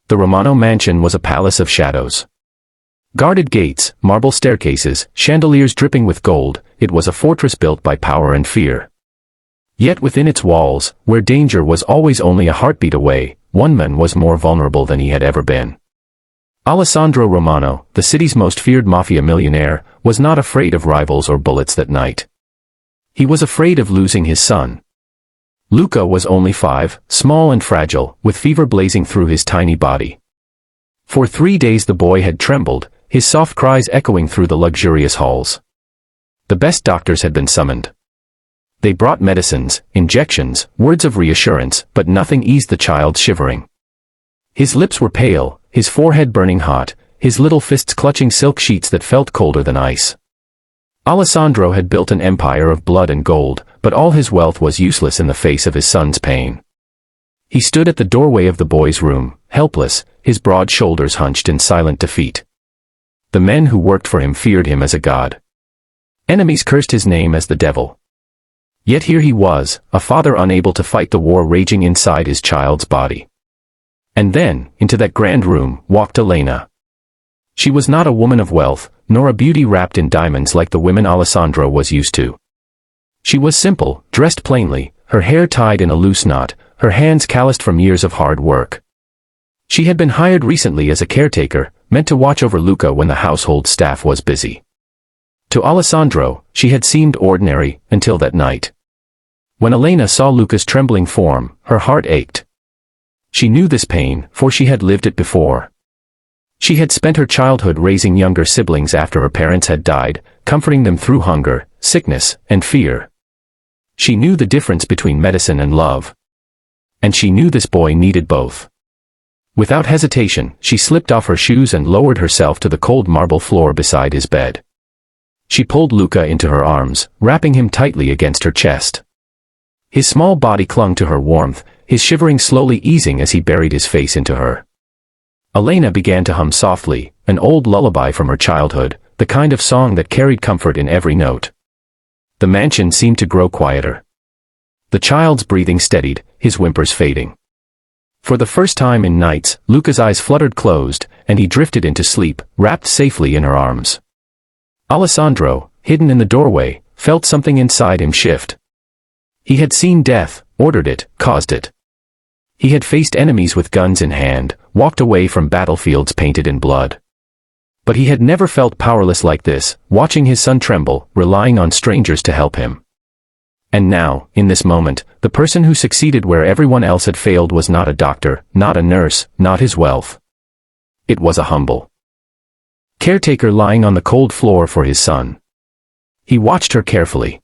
The Romano mansion was a palace of shadows. Guarded gates, marble staircases, chandeliers dripping with gold, it was a fortress built by power and fear. Yet within its walls, where danger was always only a heartbeat away, one man was more vulnerable than he had ever been. Alessandro Romano, the city's most feared mafia millionaire, was not afraid of rivals or bullets that night. He was afraid of losing his son. Luca was only 5, small and fragile, with fever blazing through his tiny body. For 3 days the boy had trembled, his soft cries echoing through the luxurious halls. The best doctors had been summoned. They brought medicines, injections, words of reassurance, but nothing eased the child's shivering. His lips were pale, his forehead burning hot, his little fists clutching silk sheets that felt colder than ice. Alessandro had built an empire of blood and gold, but all his wealth was useless in the face of his son's pain. He stood at the doorway of the boy's room, helpless, his broad shoulders hunched in silent defeat. The men who worked for him feared him as a god. Enemies cursed his name as the devil. Yet here he was, a father unable to fight the war raging inside his child's body. And then, into that grand room, walked Elena. She was not a woman of wealth, nor a beauty wrapped in diamonds like the women Alessandro was used to. She was simple, dressed plainly, her hair tied in a loose knot, her hands calloused from years of hard work. She had been hired recently as a caretaker, meant to watch over Luca when the household staff was busy. To Alessandro, she had seemed ordinary, until that night. When Elena saw Luca's trembling form, her heart ached. She knew this pain, for she had lived it before. She had spent her childhood raising younger siblings after her parents had died, comforting them through hunger, sickness, and fear. She knew the difference between medicine and love. And she knew this boy needed both. Without hesitation, she slipped off her shoes and lowered herself to the cold marble floor beside his bed. She pulled Luca into her arms, wrapping him tightly against her chest. His small body clung to her warmth, his shivering slowly easing as he buried his face into her. Elena began to hum softly, an old lullaby from her childhood, the kind of song that carried comfort in every note. The mansion seemed to grow quieter. The child's breathing steadied, his whimpers fading. For the first time in nights, Luca's eyes fluttered closed, and he drifted into sleep, wrapped safely in her arms. Alessandro, hidden in the doorway, felt something inside him shift. He had seen death, ordered it, caused it. He had faced enemies with guns in hand, walked away from battlefields painted in blood. But he had never felt powerless like this, watching his son tremble, relying on strangers to help him. And now, in this moment, the person who succeeded where everyone else had failed was not a doctor, not a nurse, not his wealth. It was a humble caretaker lying on the cold floor for his son. He watched her carefully.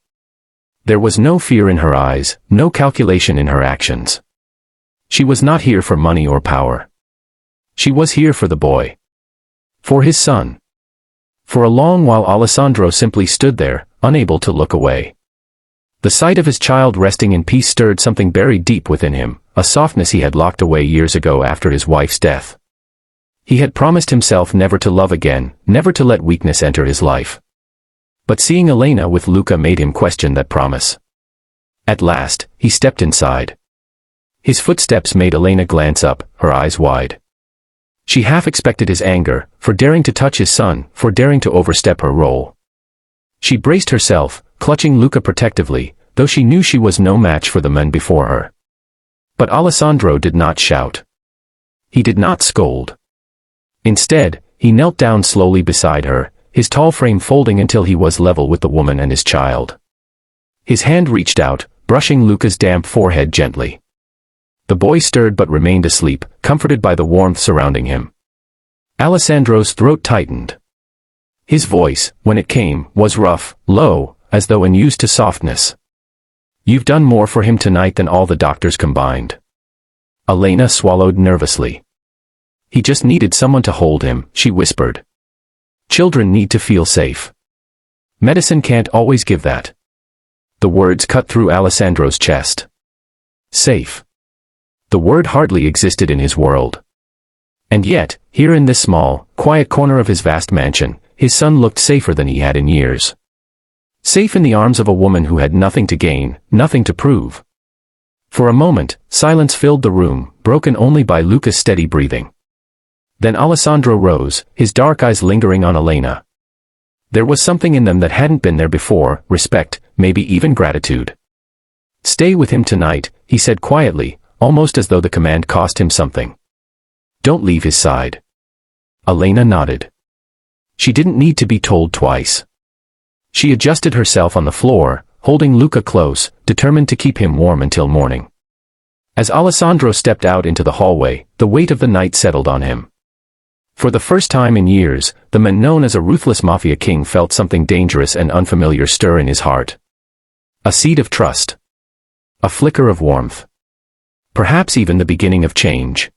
There was no fear in her eyes, no calculation in her actions. She was not here for money or power. She was here for the boy. For his son. For a long while Alessandro simply stood there, unable to look away. The sight of his child resting in peace stirred something buried deep within him, a softness he had locked away years ago after his wife's death. He had promised himself never to love again, never to let weakness enter his life. But seeing Elena with Luca made him question that promise. At last, he stepped inside. His footsteps made Elena glance up, her eyes wide. She half expected his anger, for daring to touch his son, for daring to overstep her role. She braced herself, clutching Luca protectively, though she knew she was no match for the men before her. But Alessandro did not shout. He did not scold. Instead, he knelt down slowly beside her, his tall frame folding until he was level with the woman and his child. His hand reached out, brushing Luca's damp forehead gently. The boy stirred but remained asleep, comforted by the warmth surrounding him. Alessandro's throat tightened. His voice, when it came, was rough, low, as though unused to softness. "You've done more for him tonight than all the doctors combined." Elena swallowed nervously. "He just needed someone to hold him," she whispered. "Children need to feel safe. Medicine can't always give that." The words cut through Alessandro's chest. Safe. The word hardly existed in his world. And yet, here in this small, quiet corner of his vast mansion, his son looked safer than he had in years. Safe in the arms of a woman who had nothing to gain, nothing to prove. For a moment, silence filled the room, broken only by Luca's steady breathing. Then Alessandro rose, his dark eyes lingering on Elena. There was something in them that hadn't been there before, respect, maybe even gratitude. "Stay with him tonight," he said quietly, almost as though the command cost him something. "Don't leave his side." Elena nodded. She didn't need to be told twice. She adjusted herself on the floor, holding Luca close, determined to keep him warm until morning. As Alessandro stepped out into the hallway, the weight of the night settled on him. For the first time in years, the man known as a ruthless mafia king felt something dangerous and unfamiliar stir in his heart. A seed of trust. A flicker of warmth. Perhaps even the beginning of change.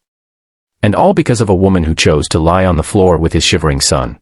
And all because of a woman who chose to lie on the floor with his shivering son.